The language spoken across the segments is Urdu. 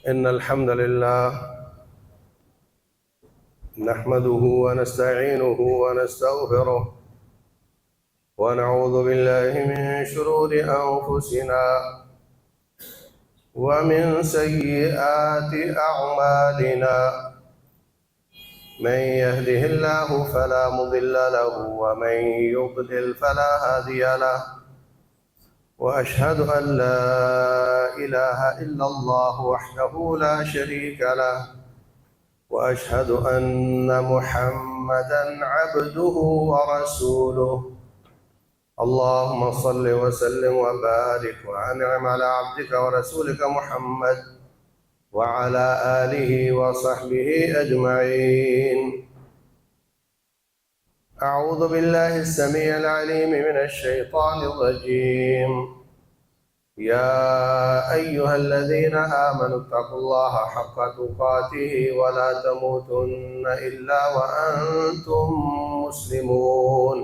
إن الحمد لله نحمده ونستعينه ونستغفره ونعوذ بالله من شرور أنفسنا ومن سيئات أعمالنا من يهده الله فلا مضل له ومن يضلل فلا هادي له وأشهد أن لا إله إلا الله وحده لا شريك له وأشهد أن محمدًا عبده ورسوله اللهم صل وسلم وبارك وأنعم على عبدك ورسولك محمد وعلى آله وصحبه أجمعين. أعوذ بالله السميع العليم من الشيطان الرجيم. يا أيها الذين آمنوا اتقوا الله حق تقاته ولا تموتن إلا وأنتم مسلمون.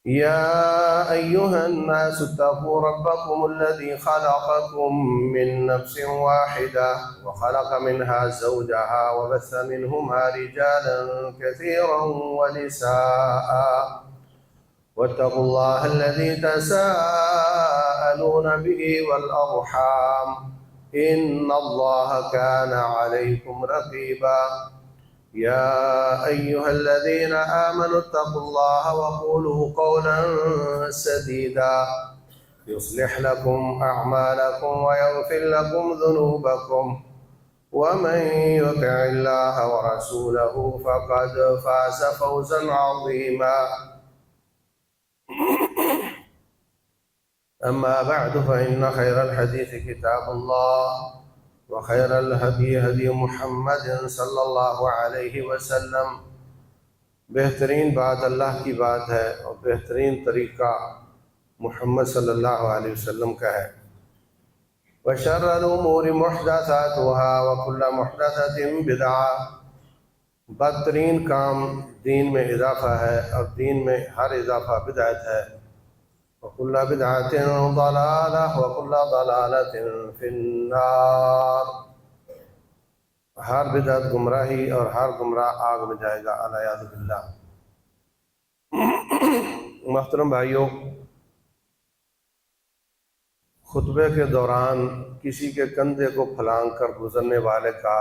يا أيها الناس اتقوا ربكم الذي خلقكم من نفس واحدة وخلق منها زوجها وبث منهما رجالا كثيرا ونساء واتقوا الله الذي تساءلون به والأرحام إن الله كان عليكم رقيبا. يا أيها الذين آمنوا اتقوا الله وقولوا قولا سديدا يصلح لكم أعمالكم ويغفر لكم ذنوبكم ومن يطع الله ورسوله فقد فاز فوزا عظيما. أما بعد فإن خير الحديث كتاب الله وخير الهدي هدي محمد صلی اللہ علیہ وسلم. بہترین بات اللہ کی بات ہے اور بہترین طریقہ محمد صلی اللہ علیہ وسلم کا ہے. وشر الامور محدثاتها وكل محدثة بدعة. بدترین کام دین میں اضافہ ہے اور دین میں ہر اضافہ بدعت ہے. وكل بدعة ضلالة وكل ضلالة في النار. ہر بدعت گمراہی اور ہر گمراہ آگ میں جائے گا العیاذ باللہ. محترم بھائیوں، خطبے کے دوران کسی کے کندھے کو پھلانگ کر گزرنے والے کا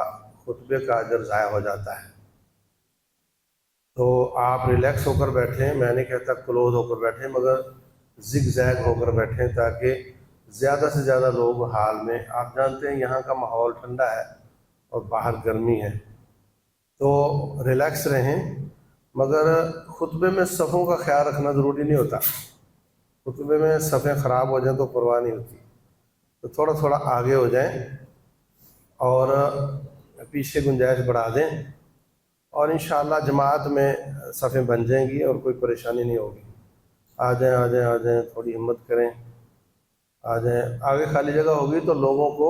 خطبے کا اجر ضائع ہو جاتا ہے. تو آپ ریلیکس ہو کر بیٹھیں، میں نہیں کہتا کلوز ہو کر بیٹھیں، مگر زگ زیگ ہو کر بیٹھیں تاکہ زیادہ سے زیادہ لوگ حال میں. آپ جانتے ہیں یہاں کا ماحول ٹھنڈا ہے اور باہر گرمی ہے، تو ریلیکس رہیں. مگر خطبے میں صفوں کا خیال رکھنا ضروری نہیں ہوتا. خطبے میں صفیں خراب ہو جائیں تو پرواہ نہیں ہوتی، تو تھوڑا تھوڑا آگے ہو جائیں اور پیچھے گنجائش بڑھا دیں اور انشاءاللہ جماعت میں صفیں بن جائیں گی اور کوئی پریشانی نہیں ہوگی. آ جائیں آ جائیں آ جائیں، تھوڑی ہمت کریں، آ جائیں. آگے خالی جگہ ہوگی تو لوگوں کو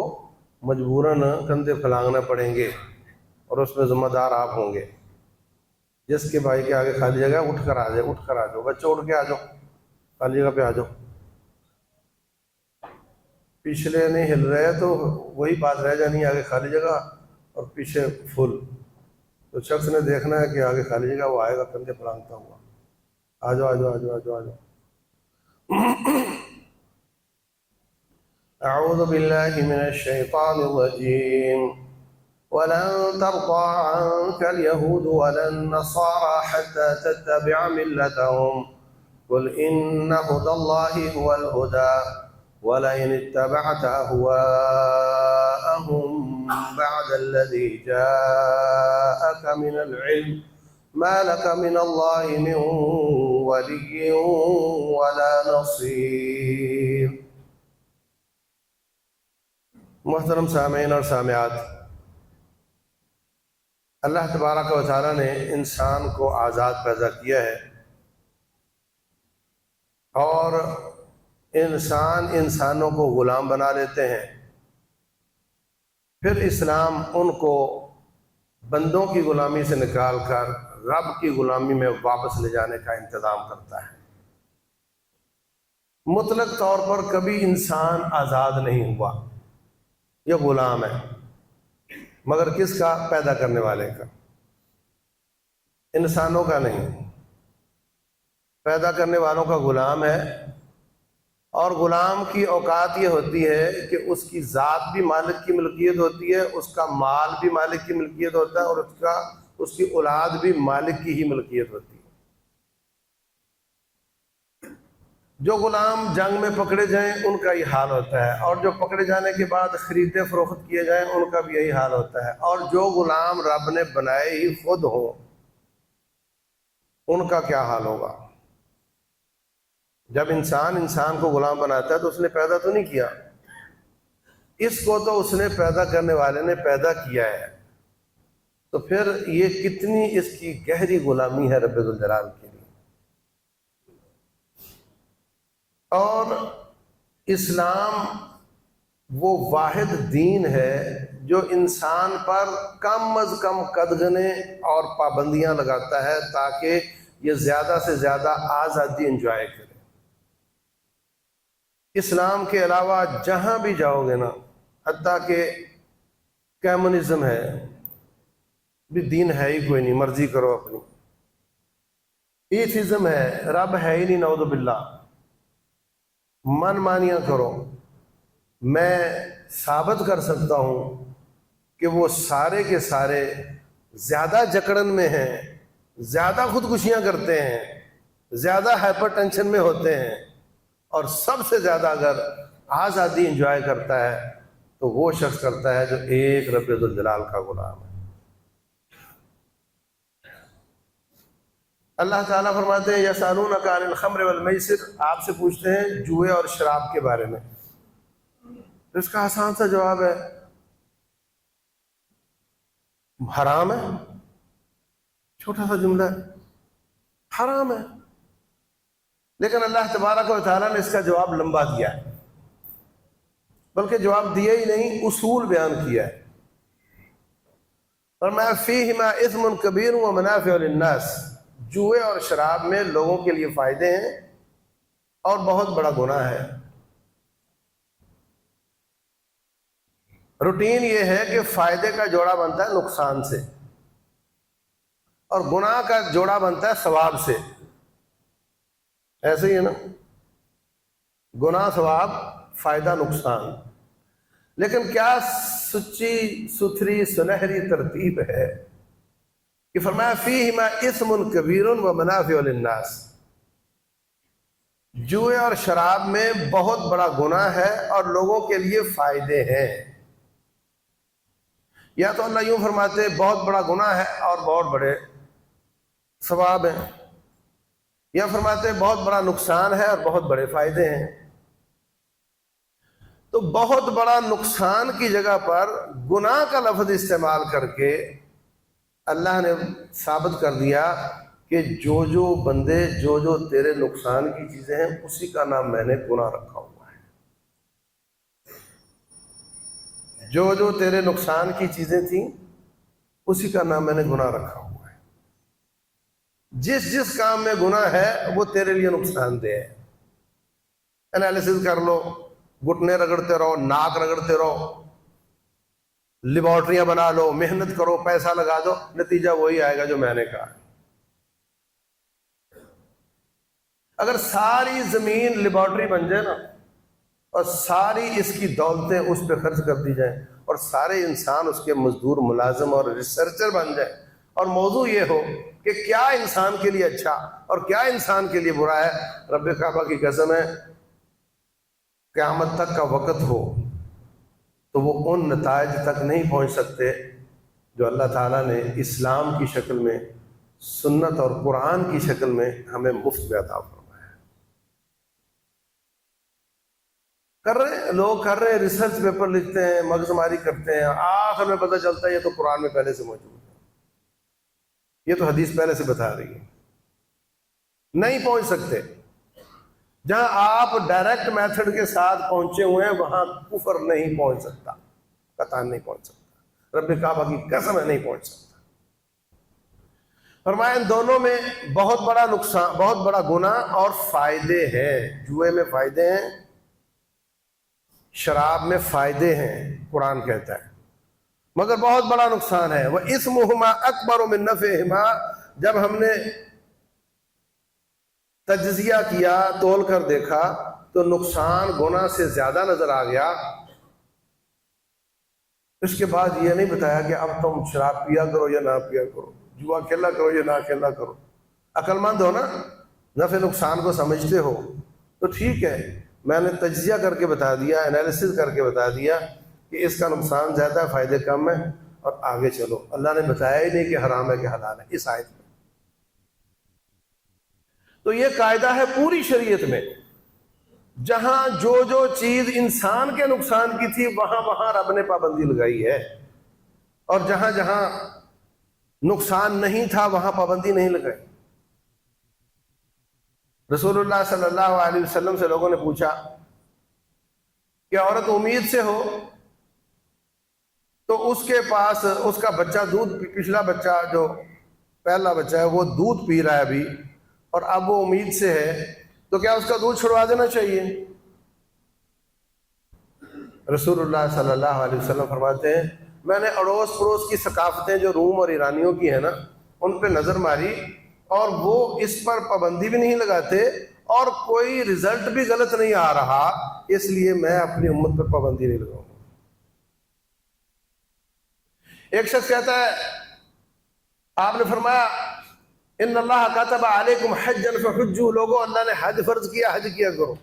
مجبوراً کندھے پھلانگنا پڑیں گے اور اس میں ذمہ دار آپ ہوں گے. جس کے بھائی کے آگے خالی جگہ اٹھ کر آ جائے، اٹھ کر آ جاؤ. بچوں اٹھ کے آ جاؤ، خالی جگہ پہ آ جاؤ. پچھلے نہیں ہل رہے تو وہی بات رہ جانی، آگے خالی جگہ اور پیچھے فل. تو شخص نے دیکھنا ہے کہ آگے خالی جگہ، وہ آئے گا کندھے پھلانگتا ہوا. آ جاؤ آ جاؤ آ جاؤ آ جاؤ آ جاؤ. اعوذ باللہ من الشیطان الرجیم. ولن ترضى عنك اليهود ولا النصارى حتى تتبع ملتهم قل إن هدى الله هو الهدى ولئن اتبعت أهواءهم بعد الذي جاءك من العلم ما لك من الله من ولي ولا نصير. محترم سامعین اور سامعات، اللہ تبارک و تعالیٰ نے انسان کو آزاد پیدا کیا ہے اور انسانوں کو غلام بنا لیتے ہیں. پھر اسلام ان کو بندوں کی غلامی سے نکال کر رب کی غلامی میں واپس لے جانے کا انتظام کرتا ہے. مطلق طور پر کبھی انسان آزاد نہیں ہوا. یہ غلام ہے، مگر کس کا؟ پیدا کرنے والے کا، انسانوں کا نہیں، پیدا کرنے والوں کا غلام ہے۔ اور غلام کی اوقات یہ ہوتی ہے کہ اس کی ذات بھی مالک کی ملکیت ہوتی ہے، اس کا مال بھی مالک کی ملکیت ہوتا ہے، اور اس کی اولاد بھی مالک کی ہی ملکیت ہوتی ہے۔ جو غلام جنگ میں پکڑے جائیں ان کا یہ حال ہوتا ہے، اور جو پکڑے جانے کے بعد خریدے فروخت کیے جائیں ان کا بھی یہی حال ہوتا ہے۔ اور جو غلام رب نے بنائے ہی خود ہوں ان کا کیا حال ہوگا؟ جب انسان کو غلام بناتا ہے تو اس نے پیدا تو نہیں کیا، اس کو تو اس نے پیدا کرنے والے نے پیدا کیا ہے، تو پھر یہ کتنی اس کی گہری غلامی ہے رب ذوالجلال کے لیے۔ اور اسلام وہ واحد دین ہے جو انسان پر کم از کم قدغنیں اور پابندیاں لگاتا ہے تاکہ یہ زیادہ سے زیادہ آزادی انجوائے کرے۔ اسلام کے علاوہ جہاں بھی جاؤ گے نا، حتیٰ کہ کمیونزم ہے بھی، دین ہے ہی کوئی نہیں، مرضی کرو اپنی، ایتھزم ہے، رب ہے ہی نہیں، نعوذ باللہ، من مانیاں کرو، میں ثابت کر سکتا ہوں کہ وہ سارے کے سارے زیادہ جکڑن میں ہیں، زیادہ خودکشیاں کرتے ہیں، زیادہ ہائپر ٹینشن میں ہوتے ہیں، اور سب سے زیادہ اگر آزادی انجوائے کرتا ہے تو وہ شخص کرتا ہے جو ایک رب ذوالجلال کا غلام ہے۔ اللہ تعالیٰ فرماتے ہیں یسألونک عن الخمر والمیسر، آپ سے پوچھتے ہیں جوئے اور شراب کے بارے میں۔ اس کا آسان سا جواب ہے حرام ہے، چھوٹا سا جملہ ہے، حرام ہے۔ لیکن اللہ تبارک و تعالیٰ نے اس کا جواب لمبا دیا ہے، بلکہ جواب دیا ہی نہیں، اصول بیان کیا ہے۔ فرمایا فیہما اثم کبیر ومنافع للناس، جوئے اور شراب میں لوگوں کے لیے فائدے ہیں اور بہت بڑا گناہ ہے۔ روٹین یہ ہے کہ فائدے کا جوڑا بنتا ہے نقصان سے، اور گناہ کا جوڑا بنتا ہے ثواب سے، ایسے ہی ہے نا، گناہ ثواب فائدہ نقصان۔ لیکن کیا سچی ستھری سنہری ترتیب ہے کہ فرمایا فیہما اثم کبیر ومنافع للناس، جوئے اور شراب میں بہت بڑا گناہ ہے اور لوگوں کے لیے فائدے ہیں۔ یا تو اللہ یوں فرماتے بہت بڑا گناہ ہے اور بہت بڑے ثواب ہیں، یا فرماتے بہت بڑا نقصان ہے اور بہت بڑے فائدے ہیں۔ تو بہت بڑا نقصان کی جگہ پر گناہ کا لفظ استعمال کر کے اللہ نے ثابت کر دیا کہ جو بندے جو تیرے نقصان کی چیزیں ہیں اسی کا نام میں نے گناہ رکھا ہوا ہے۔ جو تیرے نقصان کی چیزیں تھیں اسی کا نام میں نے گناہ رکھا ہوا ہے۔ جس کام میں گناہ ہے وہ تیرے لیے نقصان دہ ہے۔ انالیسز کر لو، گھٹنے رگڑتے رہو، ناک رگڑتے رہو، لیبارٹریاں بنا لو، محنت کرو، پیسہ لگا دو، نتیجہ وہی آئے گا جو میں نے کہا۔ اگر ساری زمین لیبارٹری بن جائے نا اور ساری اس کی دولتیں اس پہ خرچ کر دی جائیں اور سارے انسان اس کے مزدور، ملازم اور ریسرچر بن جائیں، اور موضوع یہ ہو کہ کیا انسان کے لیے اچھا اور کیا انسان کے لیے برا ہے، رب کعبہ کی قسم ہے قیامت تک کا وقت ہو تو وہ ان نتائج تک نہیں پہنچ سکتے جو اللہ تعالیٰ نے اسلام کی شکل میں، سنت اور قرآن کی شکل میں ہمیں مفت میں عطا فرمایا ہے۔ لوگ کر رہے ہیں، ریسرچ پیپر لکھتے ہیں، مغزماری کرتے ہیں، آخر میں پتہ چلتا ہے یہ تو قرآن میں پہلے سے موجود ہے، یہ تو حدیث پہلے سے بتا رہی ہے۔ نہیں پہنچ سکتے۔ جہاں آپ ڈائریکٹ میتھڈ کے ساتھ پہنچے ہوئے ہیں وہاں کفر نہیں پہنچ سکتا، قطعاً نہیں پہنچ سکتا، رب کعبہ کی قسم ہے نہیں پہنچ سکتا۔ فرمایا ان دونوں میں بہت بڑا نقصان، بہت بڑا گناہ اور فائدے ہیں۔ جوئے میں فائدے ہیں، شراب میں فائدے ہیں قرآن کہتا ہے، مگر بہت بڑا نقصان ہے۔ وَإِثْمُهُمَا أَكْبَرُ مِن نَفْعِهِمَا، جب ہم نے تجزیہ کیا، تول کر دیکھا تو نقصان گناہ سے زیادہ نظر آ گیا۔ اس کے بعد یہ نہیں بتایا کہ اب تم شراب پیا کرو یا نہ پیا کرو، جوا کھیلا کرو یا نہ کھیلا کرو۔ عقل مند ہو نا، نفع نقصان کو سمجھتے ہو تو ٹھیک ہے، میں نے تجزیہ کر کے بتا دیا، انالیسس کر کے بتا دیا کہ اس کا نقصان زیادہ ہے، فائدے کم ہے، اور آگے چلو۔ اللہ نے بتایا ہی نہیں کہ حرام ہے کہ حلال ہے اس آیت میں۔ تو یہ قاعدہ ہے پوری شریعت میں، جہاں جو چیز انسان کے نقصان کی تھی وہاں رب نے پابندی لگائی ہے، اور جہاں جہاں نقصان نہیں تھا وہاں پابندی نہیں لگائی۔ رسول اللہ صلی اللہ علیہ وسلم سے لوگوں نے پوچھا کہ عورت امید سے ہو تو اس کے پاس اس کا بچہ دودھ، پچھلا بچہ جو پہلا بچہ ہے وہ دودھ پی رہا ہے ابھی، اور اب وہ امید سے ہے، تو کیا اس کا دودھ چھڑوا دینا چاہیے؟ رسول اللہ صلی اللہ علیہ وسلم فرماتے ہیں، میں نے اڑوس پڑوس کی ثقافتیں جو روم اور ایرانیوں کی ہیں نا، ان پہ نظر ماری، اور وہ اس پر پابندی بھی نہیں لگاتے اور کوئی رزلٹ بھی غلط نہیں آ رہا، اس لیے میں اپنی امت پر پابندی نہیں لگاؤں گا۔ ایک شخص کہتا ہے، آپ نے فرمایا ان اللہ کتب علیکم حجا فحجوا، لوگوں اللہ نے حج فرض کیا، حج کیا کرو۔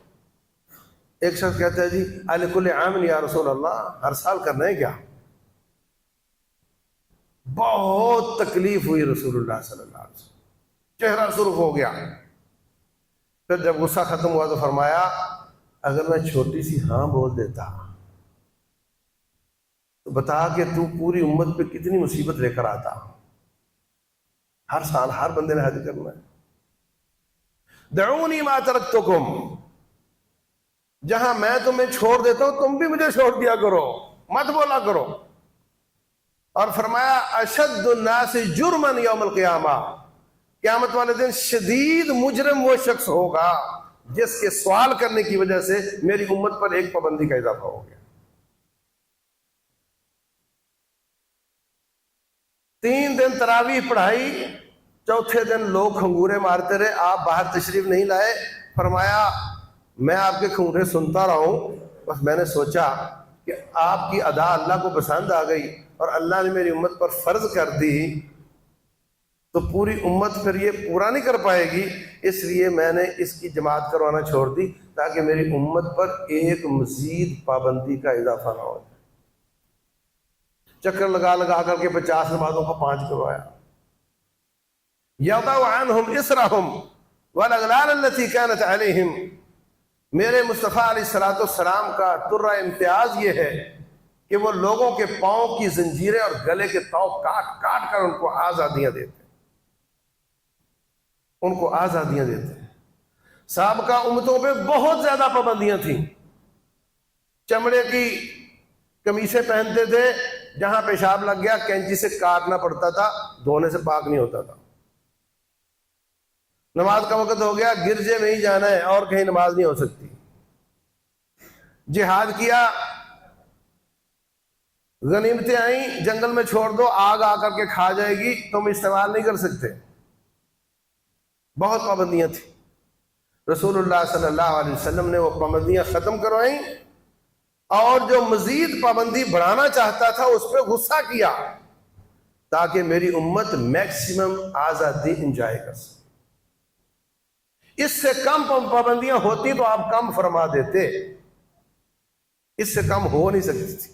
ایک شخص کہتا ہے جی لکل عام یا رسول اللہ، ہر سال کرنا ہے کیا؟ بہت تکلیف ہوئی رسول اللہ صلی اللہ علیہ وسلم، چہرہ سرخ ہو گیا۔ پھر جب غصہ ختم ہوا تو فرمایا اگر میں چھوٹی سی ہاں بول دیتا تو بتا کہ تو پوری امت پہ کتنی مصیبت لے کر آتا۔ ہر سال ہر بندے نے حج کرنا ہے۔ دعونی ما ترکتکم، جہاں میں تمہیں چھوڑ دیتا ہوں تم بھی مجھے چھوڑ دیا کرو، مت بولا کرو۔ اور فرمایا اشد الناس جرما یوم القیامہ، قیامت والے دن شدید مجرم وہ شخص ہوگا جس کے سوال کرنے کی وجہ سے میری امت پر ایک پابندی کا اضافہ ہو گیا۔ 3 دن تراویح پڑھائی، چوتھے دن لوگ کھنگورے مارتے رہے، آپ باہر تشریف نہیں لائے۔ فرمایا میں آپ کے کھنگورے سنتا رہا ہوں، بس میں نے سوچا کہ آپ کی ادا اللہ کو پسند آ گئی اور اللہ نے میری امت پر فرض کر دی تو پوری امت پھر یہ پورا نہیں کر پائے گی، اس لیے میں نے اس کی جماعت کروانا چھوڑ دی تاکہ میری امت پر ایک مزید پابندی کا اضافہ نہ ہو۔ چکر لگا کر کے 50 نمازوں کو 5 کروایا۔ یضع عنہم اسرہم والاغلال التي كانت علیہم، میرے مصطفیٰ علیہ الصلوۃ والسلام کا ترہ امتیاز یہ ہے کہ وہ لوگوں کے پاؤں کی زنجیریں اور گلے کے تاؤ کاٹ کاٹ کر ان کو آزادیاں دیتے، ان کو آزادیاں دیتے ہیں۔ سابقہ امتوں پہ بہت زیادہ پابندیاں تھیں، چمڑے کی قمیصیں پہنتے تھے، جہاں پیشاب لگ گیا کینچی سے کاٹنا پڑتا تھا، دھونے سے پاک نہیں ہوتا تھا۔ نماز کا وقت ہو گیا، گرجے میں ہی جانا ہے اور کہیں نماز نہیں ہو سکتی۔ جہاد کیا، غنیمتیں آئیں، جنگل میں چھوڑ دو، آگ آ کر کے کھا جائے گی، تم استعمال نہیں کر سکتے۔ بہت پابندیاں تھیں۔ رسول اللہ صلی اللہ علیہ وسلم نے وہ پابندیاں ختم کروائیں، اور جو مزید پابندی بڑھانا چاہتا تھا اس پہ غصہ کیا تاکہ میری امت میکسیمم آزادی انجوائے کر سکے۔ اس سے کم پابندیاں ہوتی تو آپ کم فرما دیتے، اس سے کم ہو نہیں سکتی تھی۔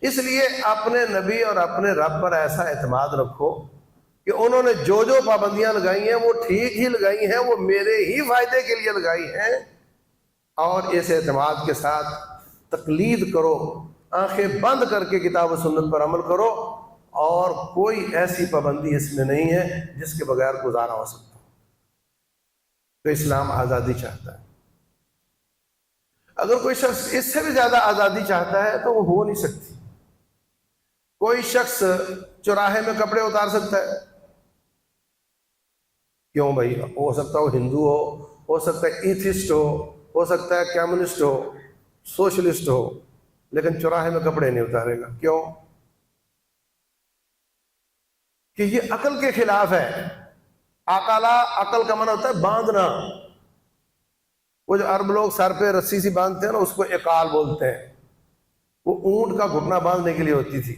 اس لیے اپنے نبی اور اپنے رب پر ایسا اعتماد رکھو کہ انہوں نے جو پابندیاں لگائی ہیں وہ ٹھیک ہی لگائی ہیں، وہ میرے ہی فائدے کے لیے لگائی ہیں، اور اس اعتماد کے ساتھ تقلید کرو، آنکھیں بند کر کے کتاب و سنت پر عمل کرو، اور کوئی ایسی پابندی اس میں نہیں ہے جس کے بغیر گزارا ہو سکتا۔ تو اسلام آزادی چاہتا ہے۔ اگر کوئی شخص اس سے بھی زیادہ آزادی چاہتا ہے تو وہ ہو نہیں سکتی۔ کوئی شخص چوراہے میں کپڑے اتار سکتا ہے؟ کیوں بھائی؟ ہو سکتا ہے وہ ہندو ہو سکتا ہے ایتھسٹ ہو سکتا ہے کمیونسٹ ہو، سوشلسٹ ہو لیکن چوراہے میں کپڑے نہیں اتارے گا. کیوں؟ کہ یہ عقل کے خلاف ہے. عقلا، عقل کا معنی ہوتا ہے باندھنا. وہ جو عرب لوگ سر پہ رسی سی باندھتے ہیں نا، اس کو اقال بولتے ہیں. وہ اونٹ کا گھٹنا باندھنے کے لیے ہوتی تھی.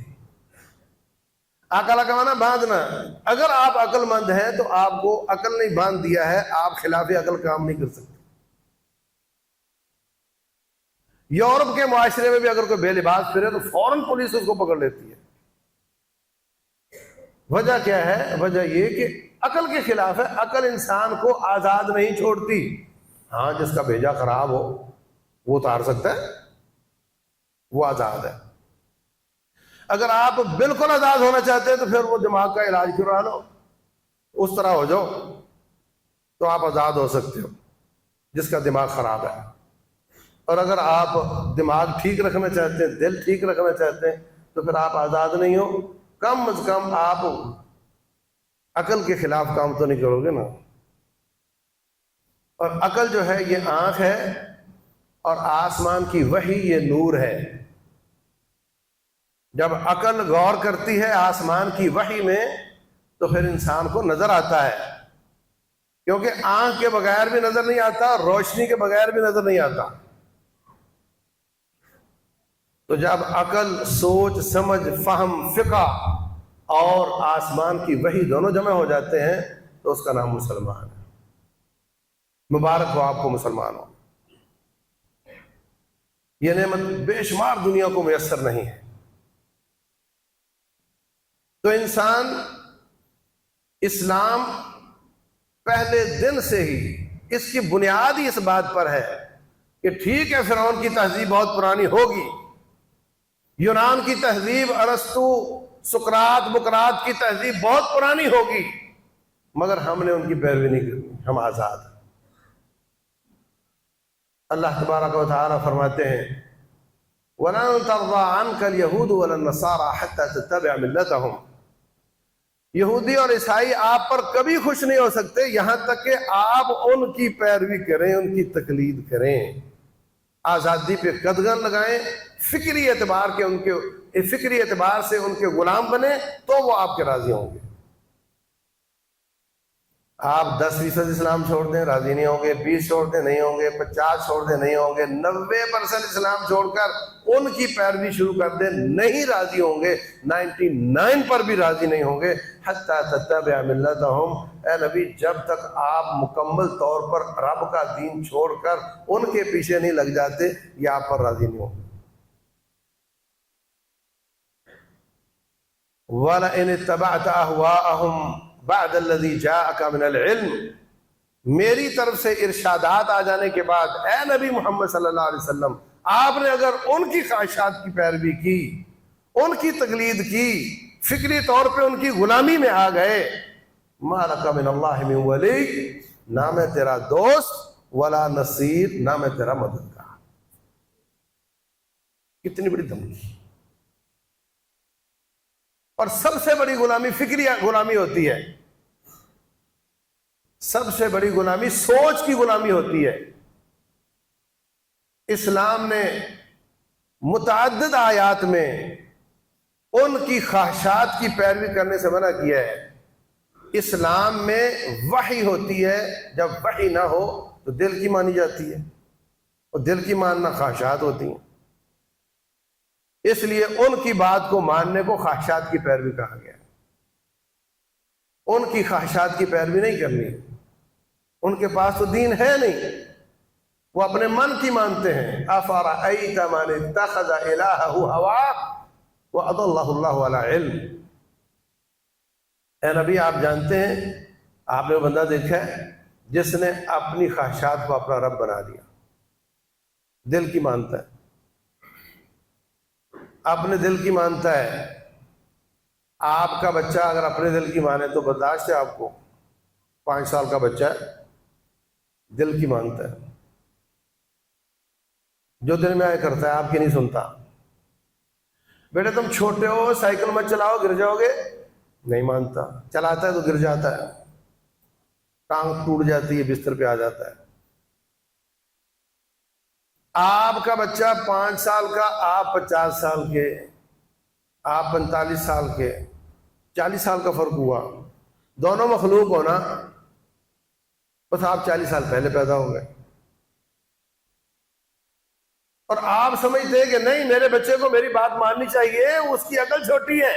عقل کا معنی باندھنا. اگر آپ عقل مند ہیں تو آپ کو عقل نے باندھ دیا ہے، آپ خلاف عقل کام نہیں کر سکتے. یورپ کے معاشرے میں بھی اگر کوئی بے لباس پھرے تو فوراً پولیس اس کو پکڑ لیتی ہے. وجہ کیا ہے؟ وجہ یہ کہ عقل کے خلاف ہے. عقل انسان کو آزاد نہیں چھوڑتی. ہاں، جس کا بھیجا خراب ہو وہ اتار سکتا ہے، وہ آزاد ہے. اگر آپ بالکل آزاد ہونا چاہتے ہیں تو پھر وہ دماغ کا علاج کروا لو، اس طرح ہو جاؤ تو آپ آزاد ہو سکتے ہو جس کا دماغ خراب ہے. اور اگر آپ دماغ ٹھیک رکھنا چاہتے ہیں، دل ٹھیک رکھنا چاہتے ہیں تو پھر آپ آزاد نہیں ہو. کم از کم آپ عقل کے خلاف کام تو نہیں کرو گے نا. اور عقل جو ہے یہ آنکھ ہے، اور آسمان کی وحی یہ نور ہے. جب عقل غور کرتی ہے آسمان کی وحی میں تو پھر انسان کو نظر آتا ہے. کیونکہ آنکھ کے بغیر بھی نظر نہیں آتا، روشنی کے بغیر بھی نظر نہیں آتا. تو جب عقل، سوچ، سمجھ، فہم، فقہ اور آسمان کی وحی دونوں جمع ہو جاتے ہیں تو اس کا نام مسلمان ہے. مبارک ہو آپ کو مسلمان ہو. یہ نعمت بے شمار دنیا کو میسر نہیں ہے. تو انسان اسلام پہلے دن سے ہی اس کی بنیاد ہی اس بات پر ہے کہ ٹھیک ہے فرعون کی تہذیب بہت پرانی ہوگی، یونان کی تہذیب، ارسطو، سقراط، بقراط کی تہذیب بہت پرانی ہوگی، مگر ہم نے ان کی پیروی نہیں کرنی، ہم آزاد ہیں. اللہ تبارک و تعالی فرماتے ہیں وَلَن تَرْضَىٰ عَنْكَ الْيَهُودُ وَلَا النَّصَارَىٰ حَتَّىٰ تَتَّبِعَ مِلَّتَهُمْ. یہودی اور عیسائی آپ پر کبھی خوش نہیں ہو سکتے یہاں تک کہ آپ ان کی پیروی کریں، ان کی تقلید کریں، آزادی پہ قدغن لگائیں، فکری اعتبار سے ان کے غلام بنیں تو وہ آپ کے راضی ہوں گے. آپ 10% اسلام چھوڑ دیں راضی نہیں ہوں گے، 20 چھوڑ دیں نہیں ہوں گے، 50 چھوڑ دیں نہیں ہوں گے، 90% اسلام چھوڑ کر ان کی پیروی شروع کر دیں نہیں راضی ہوں گے، 99 پر بھی راضی نہیں ہوں گے. حتی تتبع ملتہم، اے نبی جب تک آپ مکمل طور پر رب کا دین چھوڑ کر ان کے پیچھے نہیں لگ جاتے یہ آپ پر راضی نہیں ہوں گے. وَلَئِنِ اتَّبَعْتَ أَهْوَاءَهُمْ بعد الذي جاءك من العلم، میری طرف سے ارشادات آ جانے کے بعد اے نبی محمد صلی اللہ علیہ وسلم آپ نے اگر ان کی خواہشات کی پیروی کی، ان کی تقلید کی، فکری طور پہ ان کی غلامی میں آ گئے، ما لک من اللہ من ولی، نہ میں تیرا دوست، ولا نصیر، نہ میں تیرا مددگار. کتنی بڑی دھمکی. اور سب سے بڑی غلامی فکری غلامی ہوتی ہے، سب سے بڑی غلامی سوچ کی غلامی ہوتی ہے. اسلام نے متعدد آیات میں ان کی خواہشات کی پیروی کرنے سے منع کیا ہے. اسلام میں وحی ہوتی ہے، جب وحی نہ ہو تو دل کی مانی جاتی ہے، اور دل کی ماننا خواہشات ہوتی ہیں. اس لیے ان کی بات کو ماننے کو خواہشات کی پیروی کہا گیا. ان کی خواہشات کی پیروی نہیں کرنی، ان کے پاس تو دین ہے نہیں، وہ اپنے من کی مانتے ہیں. افرأیت من اتخذ الہہ ہواہ واضلہ اللہ علی علم. اے نبی آپ جانتے ہیں، آپ نے وہ بندہ دیکھا ہے جس نے اپنی خواہشات کو اپنا رب بنا دیا، دل کی مانتا ہے، اپنے دل کی مانتا ہے. آپ کا بچہ اگر اپنے دل کی مانے تو برداشت ہے آپ کو. 5 سال کا بچہ ہے، دل کی مانتا ہے، جو دل میں آئے کرتا ہے، آپ کی نہیں سنتا. بیٹے تم چھوٹے ہو سائیکل مت چلاؤ گر جاؤ گے، نہیں مانتا. چلاتا ہے تو گر جاتا ہے، ٹانگ ٹوٹ جاتی ہے، بستر پہ آ جاتا ہے. آپ کا بچہ 5 سال کا، آپ 50 سال کے، آپ 45 سال کے، 40 سال کا فرق ہوا، دونوں مخلوق ہونا، بس آپ 40 سال پہلے پیدا ہو گئے، اور آپ سمجھتے ہیں کہ نہیں میرے بچے کو میری بات ماننی چاہیے، اس کی عقل چھوٹی ہے،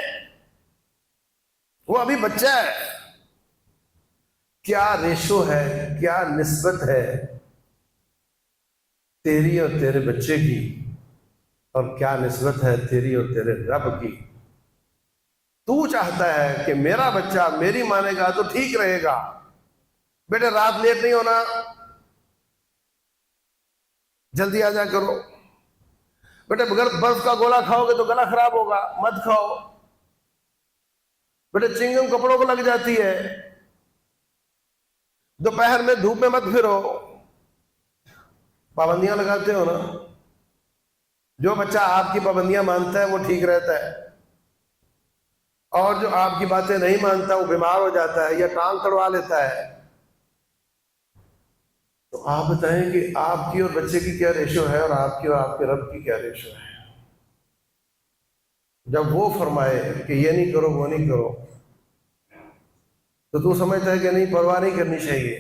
وہ ابھی بچہ ہے۔ کیا ریشو ہے، کیا نسبت ہے تیری اور تیرے بچے کی، اور کیا نسبت ہے تیری اور تیرے رب کی؟ تو چاہتا ہے کہ میرا بچہ میری مانے گا تو ٹھیک رہے گا، بیٹے رات لیٹ نہیں ہونا، جلدی آ جا کرو، بیٹے بغیر برف کا گولا کھاؤ گے تو گلا خراب ہوگا، مت کھاؤ، بیٹے چنگم کپڑوں کو لگ جاتی ہے، دوپہر میں دھوپ میں مت پھرو، پابندیاں لگاتے ہو نا۔ جو بچہ آپ کی پابندیاں مانتا ہے وہ ٹھیک رہتا ہے، اور جو آپ کی باتیں نہیں مانتا وہ بیمار ہو جاتا ہے یا ٹانگ تڑوا لیتا ہے۔ تو آپ بتائیں کہ آپ کی اور بچے کی کیا ریشو ہے، اور آپ کی اور آپ کے رب کی کیا ریشو ہے؟ جب وہ فرمائے کہ یہ نہیں کرو وہ نہیں کرو تو سمجھتا ہے کہ نہیں پرواہ نہیں کرنی چاہیے،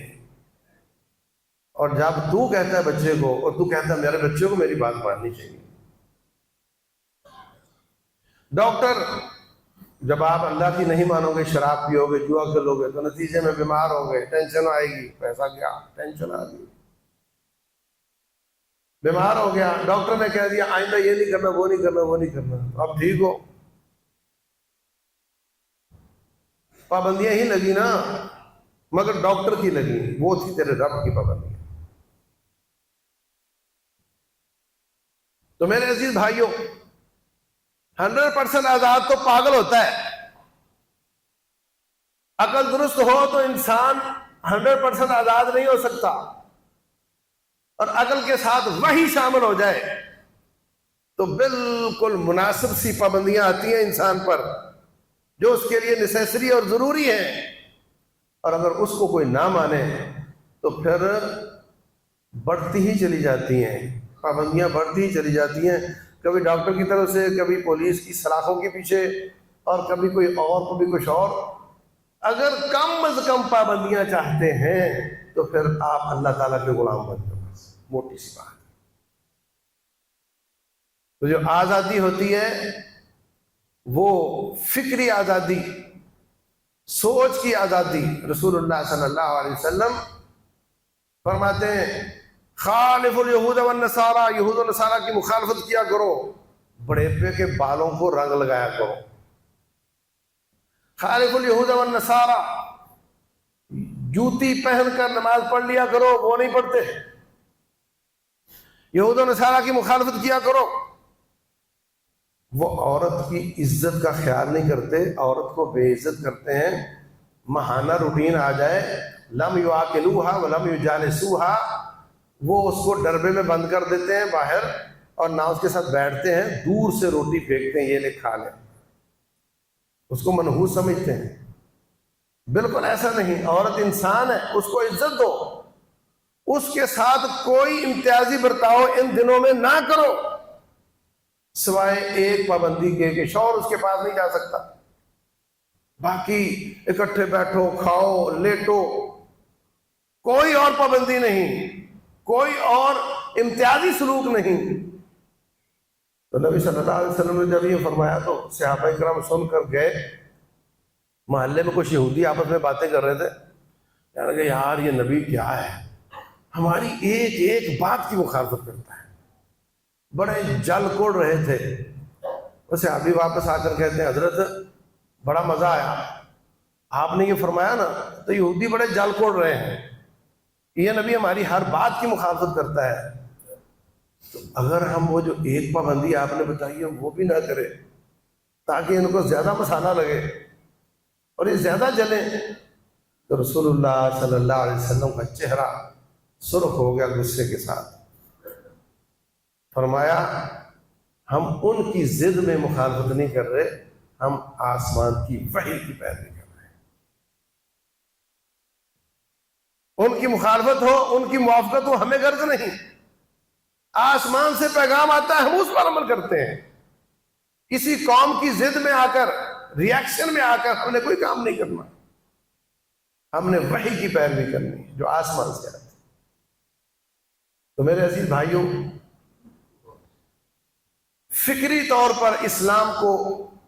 اور جب تو کہتا ہے بچے کو، اور تو کہتا ہے میرے بچے کو میری بات ماننی چاہیے۔ ڈاکٹر، جب آپ اللہ کی نہیں مانو گے، شراب پیو گے، جوا کھیلو گے تو نتیجے میں بیمار ہو گے، ٹینشن آئے گی، پیسہ کیا ٹینشن آ گئی، بیمار ہو گیا، ڈاکٹر نے کہہ دیا آئندہ یہ نہیں کرنا وہ نہیں کرنا وہ نہیں کرنا، اب ٹھیک ہو، پابندیاں ہی لگی نا، مگر ڈاکٹر کی لگی، وہ تھی تیرے رب کی پابندی۔ تو میرے عزیز بھائیوں، 100% آزاد تو پاگل ہوتا ہے، عقل درست ہو تو انسان 100% آزاد نہیں ہو سکتا، اور عقل کے ساتھ وہی شامل ہو جائے تو بالکل مناسب سی پابندیاں آتی ہیں انسان پر جو اس کے لیے نیسیسری اور ضروری ہیں، اور اگر اس کو کوئی نہ مانے تو پھر بڑھتی ہی چلی جاتی ہیں، پابندیاں بڑھتی ہی چلی جاتی ہیں، کبھی ڈاکٹر کی طرف سے، کبھی پولیس کی سلاخوں کے پیچھے، اور کبھی کوئی اور، کبھی کچھ اور۔ اگر کم از کم پابندیاں چاہتے ہیں تو پھر آپ اللہ تعالیٰ کے غلام بن جاؤ، موٹی سی بات۔ تو جو آزادی ہوتی ہے وہ فکری آزادی، سوچ کی آزادی، رسول اللہ صلی اللہ علیہ وسلم فرماتے ہیں خالف الیہود والنصارى، یہود و نصارہ کی مخالفت کیا کرو، بڑھیپے کے بالوں کو رنگ لگایا کرو۔ خالف الیہود والنصارى، جوتی پہن کر نماز پڑھ لیا کرو، وہ نہیں پڑھتے، یہود و نصارہ کی مخالفت کیا کرو۔ وہ عورت کی عزت کا خیال نہیں کرتے، عورت کو بے عزت کرتے ہیں، ماہانہ روٹین آ جائے لم یعاقلوہا ولم یجالسوہا، وہ اس کو ڈربے میں بند کر دیتے ہیں باہر، اور نہ اس کے ساتھ بیٹھتے ہیں، دور سے روٹی پھینکتے ہیں، یہ لے کھا لیں، اس کو منحوس سمجھتے ہیں۔ بالکل ایسا نہیں، عورت انسان ہے، اس کو عزت دو، اس کے ساتھ کوئی امتیازی برتاؤ ان دنوں میں نہ کرو، سوائے ایک پابندی کے کہ شوہر اس کے پاس نہیں جا سکتا، باقی اکٹھے بیٹھو، کھاؤ، لیٹو، کوئی اور پابندی نہیں، کوئی اور امتیازی سلوک نہیں۔ تو نبی صلی اللہ علیہ وسلم نے جب یہ فرمایا تو صحابہ کرام سن کر گئے، محلے میں کچھ یہودی آپس میں باتیں کر رہے تھے، کہنے لگے یار یہ نبی کیا ہے، ہماری ایک ایک بات کی مخالفت کرتا ہے، بڑے جل کوڑ رہے تھے۔ اسے ابھی واپس آ کر کہتے ہیں حضرت بڑا مزہ آیا، آپ نے یہ فرمایا نا، تو یہودی بڑے جل کوڑ رہے ہیں، یہ نبی ہماری ہر بات کی مخالفت کرتا ہے۔ تو اگر ہم وہ جو ایک پابندی آپ نے بتائی ہے وہ بھی نہ کرے تاکہ ان کو زیادہ مسالہ لگے اور یہ زیادہ جلیں، تو رسول اللہ صلی اللہ علیہ وسلم کا چہرہ سرخ ہو گیا غصے کے ساتھ، فرمایا ہم ان کی ضد میں مخالفت نہیں کر رہے، ہم آسمان کی وحی کی پیروی کر رہے ہیں۔ ان کی مخالفت ہو، ان کی موافقت ہو، ہمیں غرض نہیں، آسمان سے پیغام آتا ہے، ہم اس پر عمل کرتے ہیں. کسی قوم کی ضد میں آ کر، ریاکشن میں آ کر ہم نے کوئی کام نہیں کرنا. ہم نے وحی کی پیروی کرنی ہے جو آسمان سے آتی. تو میرے عزیز بھائیوں، فکری طور پر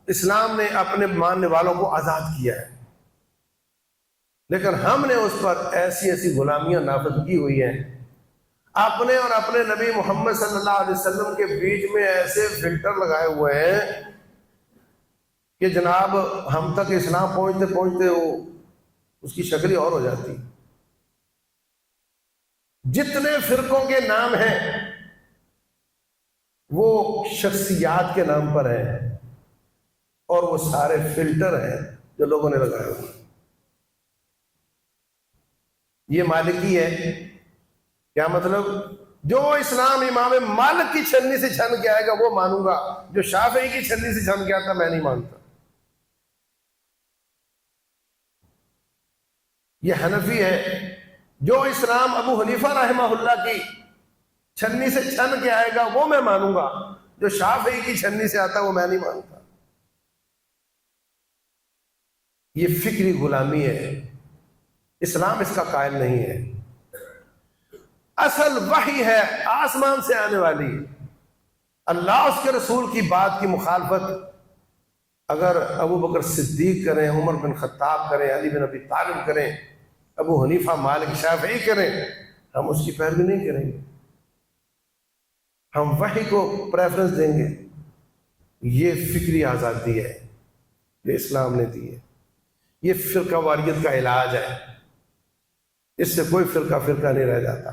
اسلام نے اپنے ماننے والوں کو آزاد کیا ہے، لیکن ہم نے اس پر ایسی ایسی غلامیاں نافذ کی ہوئی ہیں. اپنے اور اپنے نبی محمد صلی اللہ علیہ وسلم کے بیچ میں ایسے فلٹر لگائے ہوئے ہیں کہ جناب ہم تک اسلام پہنچتے پہنچتے اس کی شکل ہی اور ہو جاتی. جتنے فرقوں کے نام ہیں وہ شخصیات کے نام پر ہیں، اور وہ سارے فلٹر ہیں جو لوگوں نے لگائے ہوئے. یہ مالکی ہے، کیا مطلب؟ جو اسلام امام مالک کی چھلنی سے چھن کے آئے گا وہ مانوں گا، جو شافعی کی چھلنی سے چھن کے آتا میں نہیں مانتا. یہ حنفی ہے، جو اسلام ابو حنیفہ رحمہ اللہ کی چھنی سے چھن کے آئے گا وہ میں مانوں گا، جو شافعی کی چھنی سے آتا وہ میں نہیں مانتا. یہ فکری غلامی ہے، اسلام اس کا قائل نہیں ہے. اصل وحی ہے آسمان سے آنے والی. اللہ اس کے رسول کی بات کی مخالفت اگر ابو بکر صدیق کریں، عمر بن خطاب کریں، علی بن ابی طالب کریں، ابو حنیفہ مالک شافعی کریں، ہم اس کی پیروی نہیں کریں گے، ہم وحی کو پریفرنس دیں گے. یہ فکری آزادی ہے جو اسلام نے دی ہے. یہ فرقہ واریت کا علاج ہے، اس سے کوئی فرقہ نہیں رہ جاتا.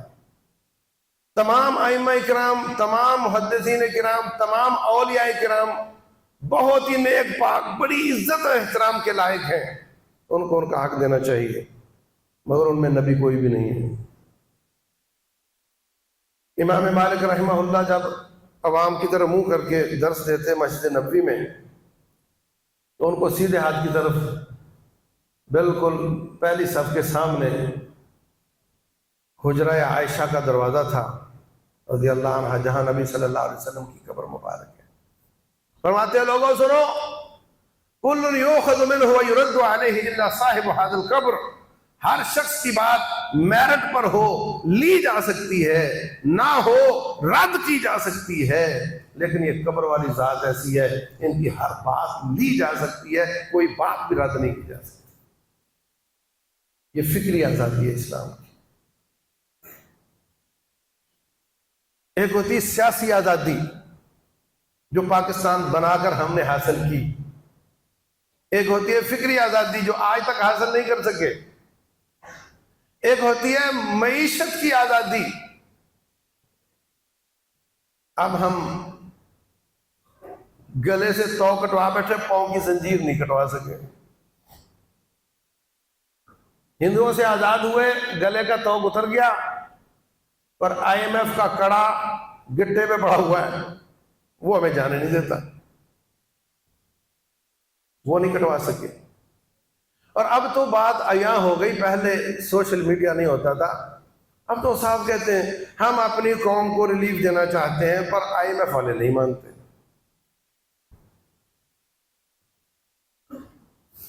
تمام ائمہ کرام، تمام محدثین کرام، تمام اولیاء کرام بہت ہی نیک پاک، بڑی عزت و احترام کے لائق ہیں، ان کو ان کا حق دینا چاہیے، مگر ان میں نبی کوئی بھی نہیں ہے. امام مالک رحمہ اللہ جب عوام کی طرف منہ کر کے درس دیتے مسجد نبوی میں تو ان کو سیدھے ہاتھ کی طرف بالکل پہلی صف کے سامنے حجرہ عائشہ کا دروازہ تھا رضی اللہ عنہ، جہاں نبی صلی اللہ علیہ وسلم کی قبر مبارک ہے. فرماتے ہیں لوگوں سنو، کل یؤخذ منہ ویرد علیہ الا صاحب ھذا القبر. ہر شخص کی بات میرٹ پر ہو لی جا سکتی ہے، نہ ہو رد کی جا سکتی ہے، لیکن یہ قبر والی ذات ایسی ہے ان کی ہر بات لی جا سکتی ہے، کوئی بات بھی رد نہیں کی جا سکتی. یہ فکری آزادی ہے اسلام کی. ایک ہوتی ہے سیاسی آزادی جو پاکستان بنا کر ہم نے حاصل کی، ایک ہوتی ہے فکری آزادی جو آج تک حاصل نہیں کر سکے، ایک ہوتی ہے معیشت کی آزادی. اب ہم گلے سے تو کٹوا بیٹھے، پاؤں کی زنجیر نہیں کٹوا سکے. ہندوؤں سے آزاد ہوئے، گلے کا توق اتر گیا، پر IMF کا کڑا گٹے پہ پڑا ہوا ہے، وہ ہمیں جانے نہیں دیتا، وہ نہیں کٹوا سکے. اور اب تو بات عیاں ہو گئی، پہلے سوشل میڈیا نہیں ہوتا تھا، اب تو صاحب کہتے ہیں ہم اپنی قوم کو ریلیف دینا چاہتے ہیں پر IMF والے نہیں مانتے.